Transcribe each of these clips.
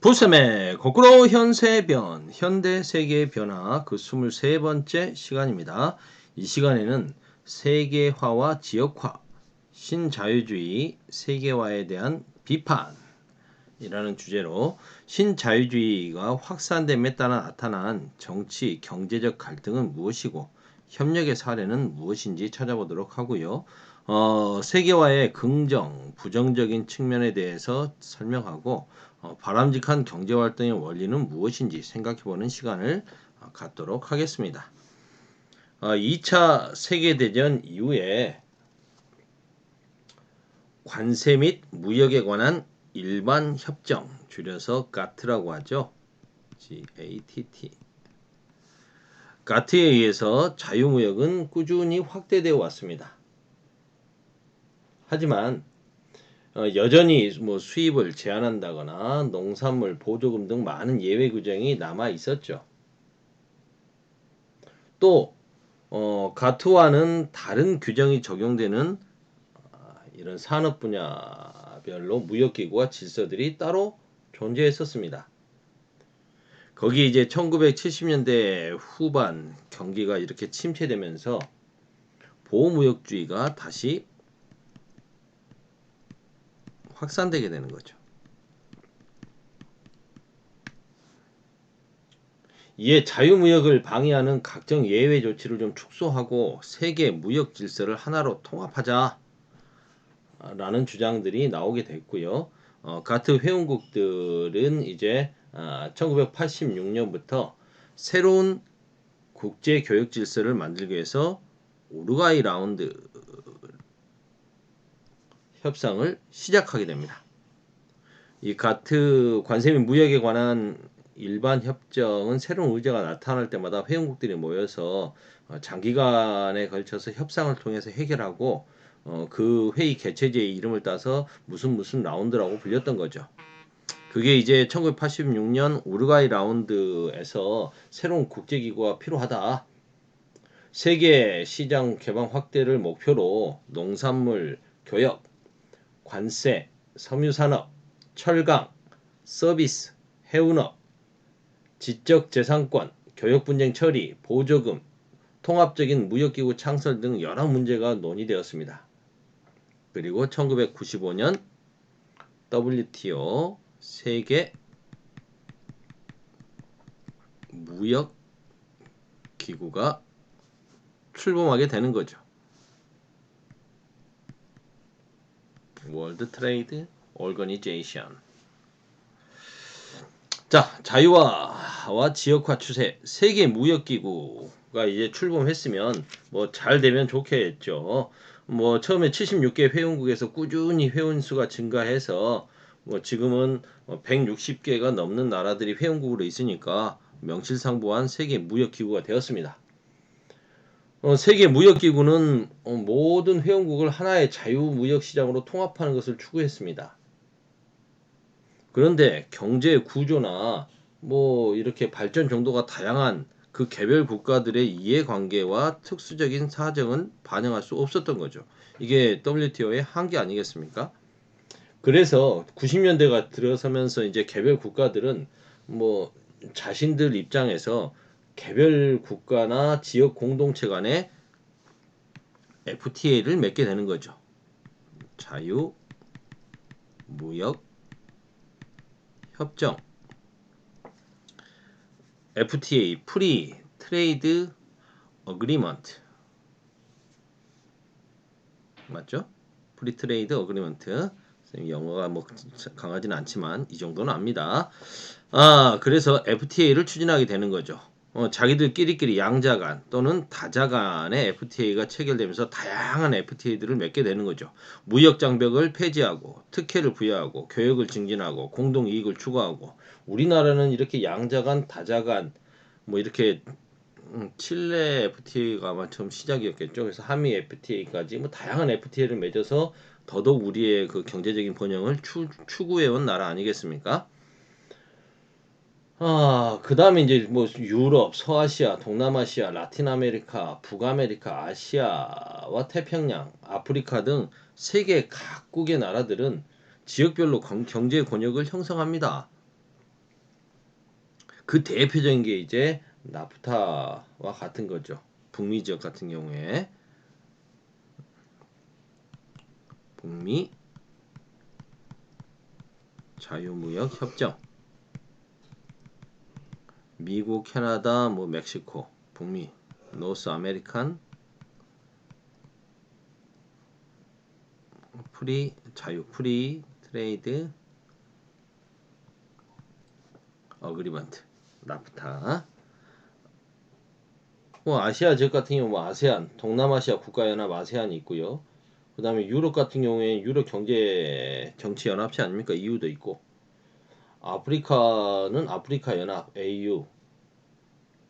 부쌤의 거꾸로 현세변, 현대 세계의 변화 그 23번째 시간입니다. 이 시간에는 세계화와 지역화, 신자유주의, 세계화에 대한 비판이라는 주제로 신자유주의가 확산됨에 따라 나타난 정치, 경제적 갈등은 무엇이고 협력의 사례는 무엇인지 찾아보도록 하고요. 세계화의 긍정, 부정적인 측면에 대해서 설명하고 바람직한 경제활동의 원리는 무엇인지 생각해보는 시간을 갖도록 하겠습니다. 2차 세계대전 이후에 관세 및 무역에 관한 일반 협정, 줄여서 가트라고 하죠. GATT. 가트에 의해서 자유무역은 꾸준히 확대되어 왔습니다. 하지만 여전히 수입을 제한한다거나 농산물 보조금 등 많은 예외 규정이 남아 있었죠. 또 가트와는 다른 규정이 적용되는 이런 산업 분야별로 무역기구와 질서들이 따로 존재했었습니다. 거기 이제 1970년대 후반 경기가 이렇게 침체되면서 보호무역주의가 다시 확산되게 되는 거죠. 이에 자유무역을 방해하는 각종 예외 조치를 좀 축소하고 세계 무역 질서를 하나로 통합하자 라는 주장들이 나오게 됐고요. 가트 회원국들은 이제 1986년부터 새로운 국제 교역 질서를 만들기 위해서 우루과이 라운드 협상을 시작하게 됩니다. 이 가트 관세 및 무역에 관한 일반 협정은 새로운 의제가 나타날 때마다 회원국들이 모여서 장기간에 걸쳐서 협상을 통해서 해결하고 그 회의 개최지의 이름을 따서 무슨 라운드라고 불렸던 거죠. 그게 이제 1986년 우루과이 라운드에서 새로운 국제기구가 필요하다. 세계 시장 개방 확대를 목표로 농산물, 교역, 관세, 섬유산업, 철강, 서비스, 해운업, 지적재산권, 교역분쟁 처리, 보조금, 통합적인 무역기구 창설 등 여러 문제가 논의되었습니다. 그리고 1995년 WTO 세계 무역기구가 출범하게 되는 거죠. 월드 트레이드 오거니제이션. 자, 자유화와 지역화 추세. 세계 무역기구가 이제 출범했으면 잘 되면 좋겠죠. 처음에 76개 회원국에서 꾸준히 회원 수가 증가해서 지금은 160개가 넘는 나라들이 회원국으로 있으니까 명실상부한 세계 무역기구가 되었습니다. 세계 무역기구는 모든 회원국을 하나의 자유무역시장으로 통합하는 것을 추구했습니다. 그런데 경제 구조나 이렇게 발전 정도가 다양한 그 개별 국가들의 이해관계와 특수적인 사정은 반영할 수 없었던 거죠. 이게 WTO의 한계 아니겠습니까? 그래서 90년대가 들어서면서 이제 개별 국가들은 자신들 입장에서 개별 국가나 지역 공동체 간에 FTA를 맺게 되는 거죠. 자유 무역 협정 FTA 프리 트레이드 어그리먼트 맞죠? 프리 트레이드 어그리먼트 영어가 강하지는 않지만 이 정도는 압니다. 그래서 FTA를 추진하게 되는 거죠. 자기들끼리 양자 간 또는 다자 간의 FTA가 체결되면서 다양한 FTA들을 맺게 되는 거죠. 무역 장벽을 폐지하고 특혜를 부여하고 교역을 증진하고 공동 이익을 추구하고 우리나라는 이렇게 양자 간 다자 간 이렇게 칠레 FTA가 아마 처음 시작이었겠죠. 그래서 한미 FTA까지 다양한 FTA를 맺어서 더더욱 우리의 그 경제적인 번영을 추구해온 나라 아니겠습니까? 그 다음에 이제 유럽, 서아시아, 동남아시아, 라틴 아메리카, 북아메리카, 아시아와 태평양, 아프리카 등 세계 각국의 나라들은 지역별로 경제 권역을 형성합니다. 그 대표적인 게 이제 나프타와 같은 거죠. 북미 지역 같은 경우에 북미 자유무역 협정, 미국, 캐나다, 뭐 멕시코, 북미, 노스 아메리칸 프리 트레이드 어그리먼트, 나프타. 뭐 아시아 지역 같은 경우 뭐 아세안, 동남아시아 국가연합 아세안이 있고요. 그 다음에 유럽 같은 경우에 유럽 경제 정치 연합체 아닙니까? EU도 있고. 아프리카는 아프리카 연합 AU.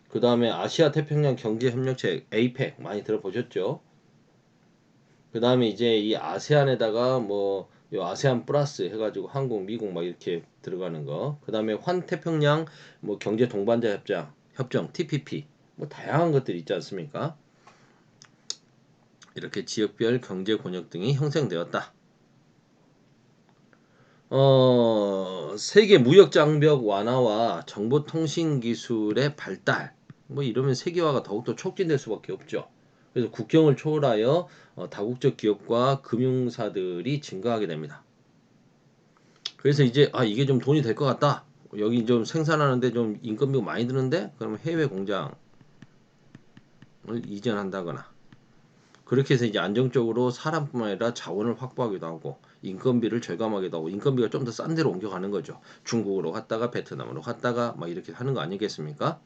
그 다음에 아시아 태평양 경제협력체 APEC 많이 들어보셨죠? 그 다음에 이제 이 아세안에다가 뭐 요 아세안 플러스 해가지고 한국, 미국 막 이렇게 들어가는 거. 그 다음에 환태평양 뭐 경제 동반자 협정 TPP 뭐 다양한 것들이 있지 않습니까? 이렇게 지역별 경제 권역 등이 형성되었다. 세계 무역 장벽 완화와 정보통신 기술의 발달, 뭐 이러면 세계화가 더욱더 촉진될 수밖에 없죠. 그래서 국경을 초월하여 다국적 기업과 금융사들이 증가하게 됩니다. 그래서 이제 이게 좀 돈이 될 것 같다. 여기 좀 생산하는데 좀 인건비가 많이 드는데 그러면 해외 공장을 이전한다거나 그렇게 해서 이제 안정적으로 사람뿐만 아니라 자원을 확보하기도 하고 인건비를 절감하기도 하고 인건비가 좀 더 싼 데로 옮겨가는 거죠. 중국으로 갔다가 베트남으로 갔다가 막 이렇게 하는 거 아니겠습니까?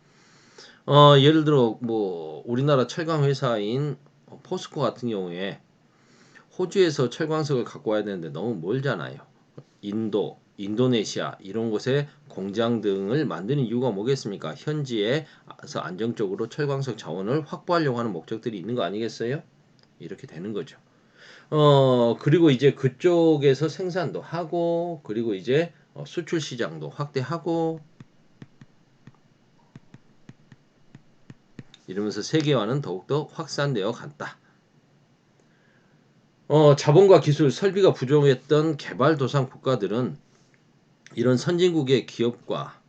예를 들어 뭐 우리나라 철강 회사인 포스코 같은 경우에 호주에서 철광석을 갖고 와야 되는데 너무 멀잖아요. 인도, 인도네시아 이런 곳에 공장 등을 만드는 이유가 뭐겠습니까? 현지에서 안정적으로 철광석 자원을 확보하려고 하는 목적들이 있는 거 아니겠어요? 이렇게 되는 거죠. 그리고 이제 그쪽에서 생산도 하고, 그리고 이제 수출 시장도 확대하고, 이러면서 세계화는 더욱더 확산되어 갔다. 자본과 기술, 설비가 부족했던 개발도상 국가들은 이런 선진국의 기업과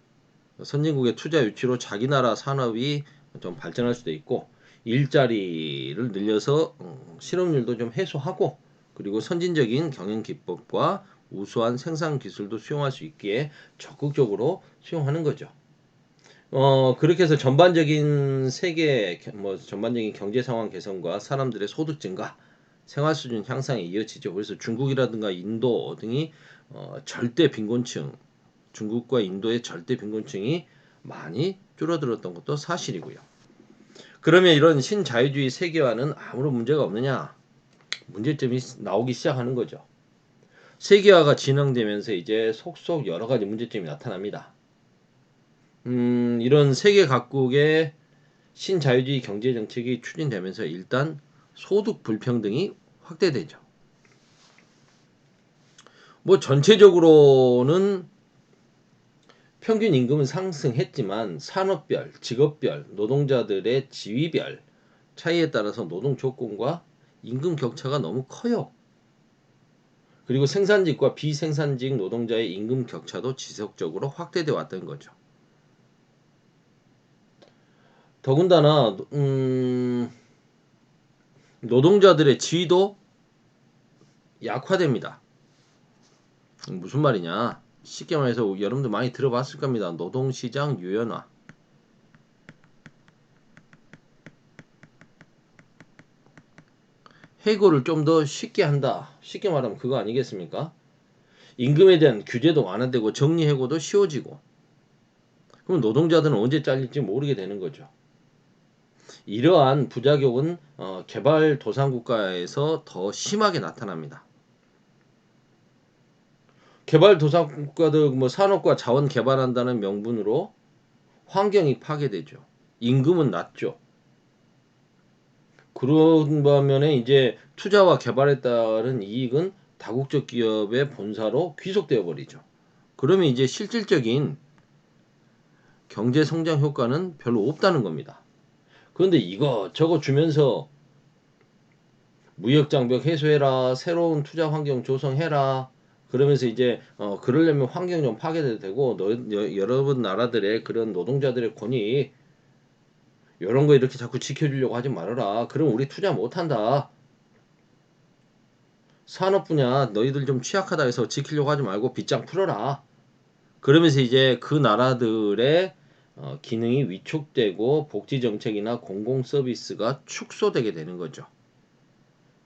선진국의 투자 유치로 자기 나라 산업이 좀 발전할 수도 있고, 일자리를 늘려서 실업률도 좀 해소하고, 그리고 선진적인 경영 기법과 우수한 생산 기술도 수용할 수 있기에 적극적으로 수용하는 거죠. 그렇게 해서 전반적인 세계 뭐 전반적인 경제 상황 개선과 사람들의 소득 증가, 생활 수준 향상에 이어지죠. 그래서 중국이라든가 인도 등이 절대 빈곤층, 중국과 인도의 절대 빈곤층이 많이 줄어들었던 것도 사실이고요. 그러면 이런 신자유주의 세계화는 아무런 문제가 없느냐? 문제점이 나오기 시작하는 거죠. 세계화가 진행되면서 이제 속속 여러 가지 문제점이 나타납니다. 이런 세계 각국의 신자유주의 경제 정책이 추진되면서 일단 소득 불평등이 확대되죠. 뭐 전체적으로는 평균 임금은 상승했지만 산업별, 직업별, 노동자들의 지위별 차이에 따라서 노동 조건과 임금 격차가 너무 커요. 그리고 생산직과 비생산직 노동자의 임금 격차도 지속적으로 확대돼 왔던 거죠. 더군다나 노동자들의 지위도 약화됩니다. 무슨 말이냐? 쉽게 말해서 여러분들 많이 들어봤을 겁니다. 노동시장 유연화. 해고를 좀 더 쉽게 한다. 쉽게 말하면 그거 아니겠습니까? 임금에 대한 규제도 완화되고 정리해고도 쉬워지고 그럼 노동자들은 언제 잘릴지 모르게 되는 거죠. 이러한 부작용은 개발도상국가에서 더 심하게 나타납니다. 개발도상국가들 뭐 산업과 자원 개발한다는 명분으로 환경이 파괴되죠. 임금은 낮죠. 그런 반면에 이제 투자와 개발에 따른 이익은 다국적 기업의 본사로 귀속되어 버리죠. 그러면 이제 실질적인 경제 성장 효과는 별로 없다는 겁니다. 그런데 이거 저거 주면서 무역 장벽 해소해라, 새로운 투자 환경 조성해라, 그러면서 이제 그러려면 환경 좀 파괴돼도 되고 여러분 나라들의 그런 노동자들의 권익 이런 거 이렇게 자꾸 지켜주려고 하지 말아라. 그럼 우리 투자 못한다. 산업 분야 너희들 좀 취약하다 해서 지키려고 하지 말고 빗장 풀어라. 그러면서 이제 그 나라들의 기능이 위축되고 복지 정책이나 공공 서비스가 축소되게 되는 거죠.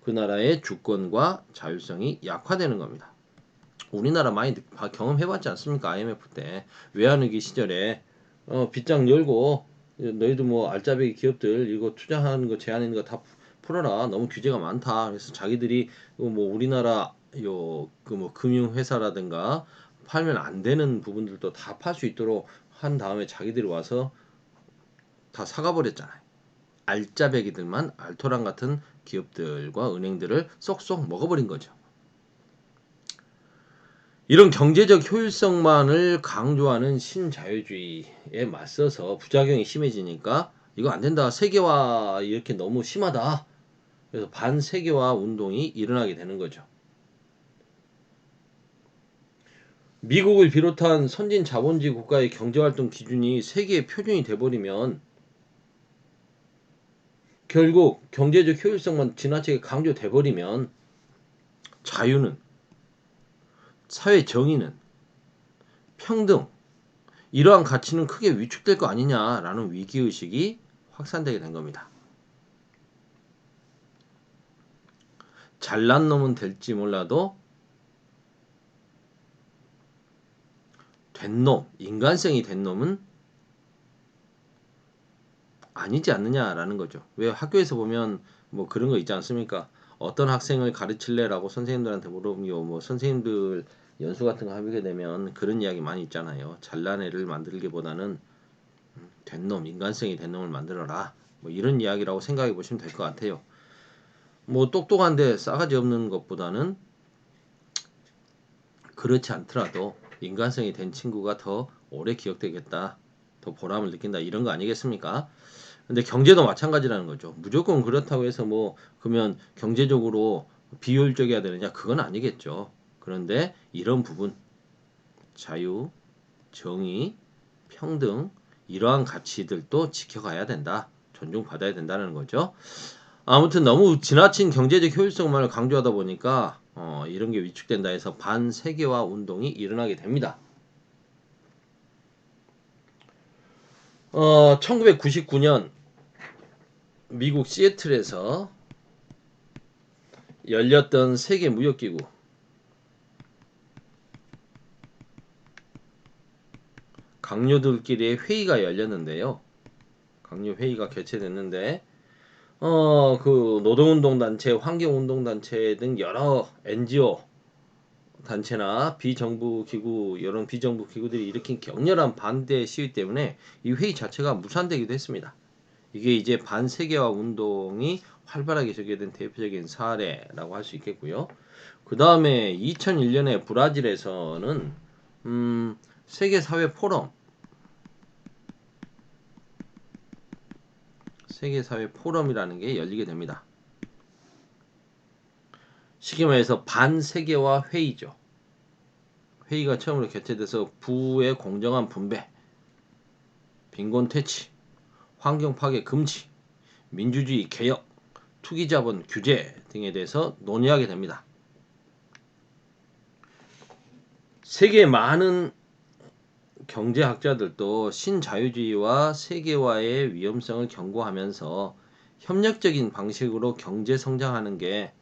그 나라의 주권과 자율성이 약화되는 겁니다. 우리나라 많이 경험해봤지 않습니까? IMF 때 외환위기 시절에 빗장 열고 너희도 뭐 알짜배기 기업들 이거 투자하는 거 제한하는 거 다 풀어라. 너무 규제가 많다. 그래서 자기들이 뭐 우리나라 요 그 뭐 금융회사라든가 팔면 안 되는 부분들도 다 팔 수 있도록 한 다음에 자기들이 와서 다 사가 버렸잖아요. 알짜배기들만 알토란 같은 기업들과 은행들을 쏙쏙 먹어버린 거죠. 이런 경제적 효율성만을 강조하는 신자유주의에 맞서서 부작용이 심해지니까 이거 안 된다. 세계화 이렇게 너무 심하다. 그래서 반세계화 운동이 일어나게 되는 거죠. 미국을 비롯한 선진 자본주의 국가의 경제활동 기준이 세계의 표준이 돼버리면 결국 경제적 효율성만 지나치게 강조돼버리면 자유는, 사회 정의는, 평등, 이러한 가치는 크게 위축될 거 아니냐라는 위기의식이 확산되게 된 겁니다. 잘난 놈은 될지 몰라도 된 놈, 인간성이 된 놈은 아니지 않느냐라는 거죠. 왜 학교에서 보면 뭐 그런 거 있지 않습니까? 어떤 학생을 가르칠래라고 선생님들한테 물어보면 뭐 선생님들 연수 같은 거 하게 되면 그런 이야기 많이 있잖아요. 잘난 애를 만들기보다는 된 놈, 인간성이 된 놈을 만들어라. 뭐 이런 이야기라고 생각해 보시면 될 것 같아요. 뭐 똑똑한데 싸가지 없는 것보다는 그렇지 않더라도 인간성이 된 친구가 더 오래 기억되겠다. 더 보람을 느낀다. 이런 거 아니겠습니까? 근데 경제도 마찬가지라는 거죠. 무조건 그렇다고 해서 뭐 그러면 경제적으로 비효율적이어야 되느냐? 그건 아니겠죠. 그런데 이런 부분 자유, 정의, 평등 이러한 가치들도 지켜가야 된다. 존중받아야 된다는 거죠. 아무튼 너무 지나친 경제적 효율성만을 강조하다 보니까 이런 게 위축된다 해서 반세계화 운동이 일어나게 됩니다. 1999년 미국 시애틀에서 열렸던 세계무역기구 강요들끼리의 회의가 열렸는데요. 강요 회의가 개최됐는데 그 노동운동단체, 환경운동단체 등 여러 NGO 단체나 비정부 기구, 이런 비정부 기구들이 일으킨 격렬한 반대 시위 때문에 이 회의 자체가 무산되기도 했습니다. 이게 이제 반세계화 운동이 활발하게 전개된 대표적인 사례라고 할 수 있겠고요. 그 다음에 2001년에 브라질에서는 세계사회 포럼이라는 게 열리게 됩니다. 쉽게 말해서 반세계화 회의죠. 회의가 처음으로 개최돼서 부의 공정한 분배, 빈곤 퇴치, 환경 파괴 금지, 민주주의 개혁, 투기자본 규제 등에 대해서 논의하게 됩니다. 세계의 많은 경제학자들도 신자유주의와 세계화의 위험성을 경고하면서 협력적인 방식으로 경제 성장하는 게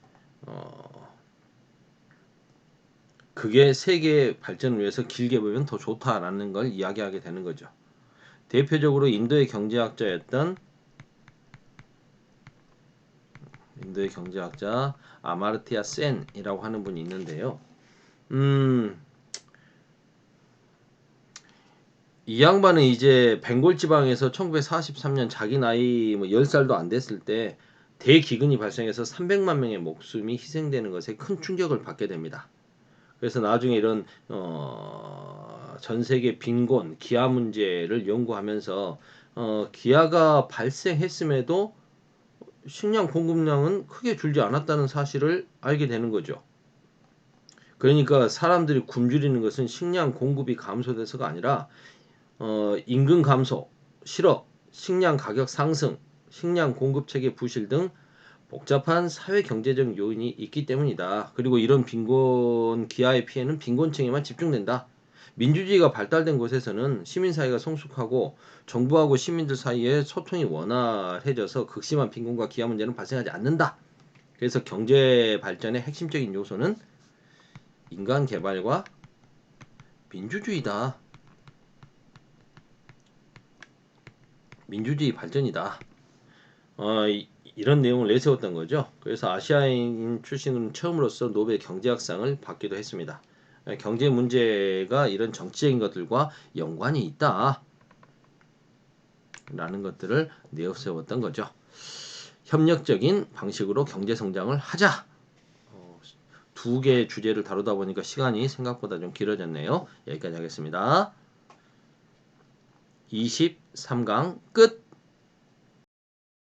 그게 세계 발전을 위해서 길게 보면 더 좋다라는 걸 이야기하게 되는 거죠. 대표적으로 인도의 경제학자 아마르티아 센이라고 하는 분이 있는데요. 이 양반은 이제 벵골 지방에서 1943년 자기 나이 뭐 10살도 안 됐을 때 대기근이 발생해서 300만 명의 목숨이 희생되는 것에 큰 충격을 받게 됩니다. 그래서 나중에 이런 전 세계 빈곤, 기아 문제를 연구하면서 기아가 발생했음에도 식량 공급량은 크게 줄지 않았다는 사실을 알게 되는 거죠. 그러니까 사람들이 굶주리는 것은 식량 공급이 감소돼서가 아니라 임금 감소, 실업, 식량 가격 상승, 식량 공급 체계 부실 등 복잡한 사회 경제적 요인이 있기 때문이다. 그리고 이런 빈곤 기아의 피해는 빈곤층에만 집중된다. 민주주의가 발달된 곳에서는 시민사회가 성숙하고 정부하고 시민들 사이에 소통이 원활해져서 극심한 빈곤과 기아 문제는 발생하지 않는다. 그래서 경제 발전의 핵심적인 요소는 인간 개발과 민주주의다. 민주주의 발전이다. 이런 내용을 내세웠던 거죠. 그래서 아시아인 출신은 처음으로서 노벨 경제학상을 받기도 했습니다. 경제 문제가 이런 정치적인 것들과 연관이 있다. 라는 것들을 내세웠던 거죠. 협력적인 방식으로 경제 성장을 하자. 두 개의 주제를 다루다 보니까 시간이 생각보다 좀 길어졌네요. 여기까지 하겠습니다. 23강 끝.